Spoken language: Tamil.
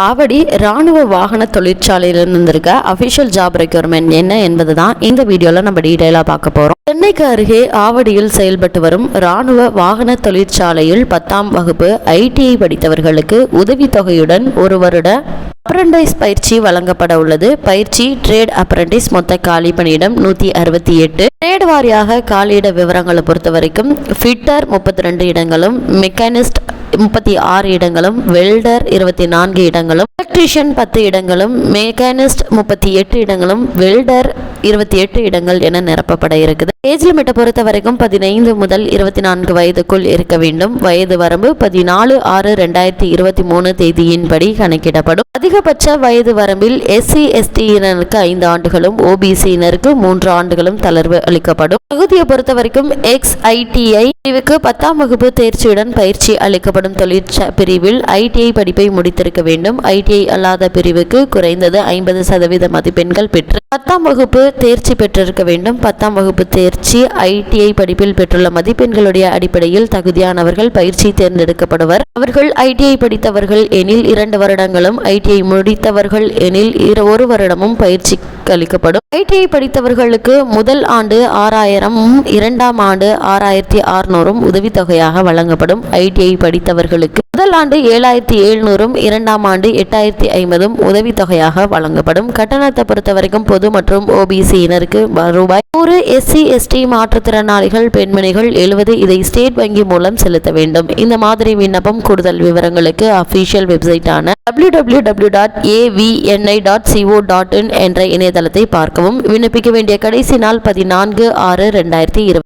ஆவடி ராணுவ வாகன தொழிற்சாலையிலிருந்து வந்திருக்க அஃபிஷியல் ஜாப் ரெக்யர்மெண்ட் என்ன என்பது தான் இந்த வீடியோவில் நம்ம டீட்டெயிலாக பார்க்க போகிறோம். சென்னைக்கு அருகே ஆவடியில் செயல்பட்டு வரும் ராணுவ வாகன தொழிற்சாலையில் 10ஆம் வகுப்பு ITI படித்தவர்களுக்கு உதவித்தொகையுடன் 1 வருட அப்ரண்டிஸ் பயிற்சி வழங்கப்பட உள்ளது. பயிற்சி ட்ரேட் அப்ரண்டிஸ். மொத்த காலி பணியிடம் 168. ட்ரேட் வாரியாக காலியிட விவரங்களை பொறுத்த வரைக்கும் ஃபிட்டர் 32 இடங்களும், மெக்கானிஸ்ட் 36 இடங்களும், வெல்டர் 24 இடங்களும், எலக்ட்ரீஷியன் 10 இடங்களும், மெக்கானிஸ்ட் 38 இடங்களும், வெல்டர் 28 இடங்கள் என நிரப்பப்பட இருக்குது. ஏஜ் லிமிட்டை பொறுத்த வரைக்கும் 15 முதல் 24 வயதுக்குள் இருக்க வேண்டும். வயது வரம்பு 14/6/2023 தேதியின்படி கணக்கிடப்படும். அதிகபட்ச வயது வரம்பில் SC/ST-இனருக்கு 5 ஆண்டுகளும், OBC-இனருக்கு 3 ஆண்டுகளும் தளர்வு அளிக்கப்படும். தகுதியை பொறுத்த வரைக்கும் XITI பிரிவுக்கு 10ஆம் வகுப்பு தேர்ச்சியுடன் பயிற்சி அளிக்கப்படும். தொழிற்பிரிவில் ITI படிப்பை முடித்திருக்க வேண்டும். ITI அல்லாத பிரிவுக்கு குறைந்தது 50% மதிப்பெண்கள் பெற்று 10ஆம் வகுப்பு தேர்ச்சி பெற்றிருக்க வேண்டும். 10ஆம் வகுப்பு தேர்ச்சி ITI படிப்பில் பெற்றுள்ள மதிப்பெண்களுடைய அடிப்படையில் தகுதியானவர்கள் பயிற்சி தேர்ந்தெடுக்கப்படுவர். அவர்கள் ITI படித்தவர்கள் எனில் 2 வருடங்களும், ITI முடித்தவர்கள் எனில் 1 வருடமும் பயிற்சி அளிக்கப்படும். ITI படித்தவர்களுக்கு முதல் ஆண்டு 6000 2ஆம் ஆண்டு 6600 உதவித்தொகையாக வழங்கப்படும். ITI படித்தவர்களுக்கு முதல் ஆண்டு 7700 2ஆம் ஆண்டு 8050 உதவித்தொகையாக வழங்கப்படும். கட்டணத்தை பொறுத்த வரைக்கும் பொது மற்றும் OBC-இனருக்கு ரூபாய் 100, SC/ST மாற்றுத்திறனாளிகள் பெண்மணிகள் 70 இதை ஸ்டேட் வங்கி மூலம் செலுத்த வேண்டும். இந்த மாதிரி விண்ணப்பம் கூடுதல் விவரங்களுக்கு அபிஷியல் வெப்சைட்டான www.avni.co.in என்ற இணையதளத்தை பார்க்கவும். விண்ணப்பிக்க வேண்டிய கடைசி நாள் 14/6/2020.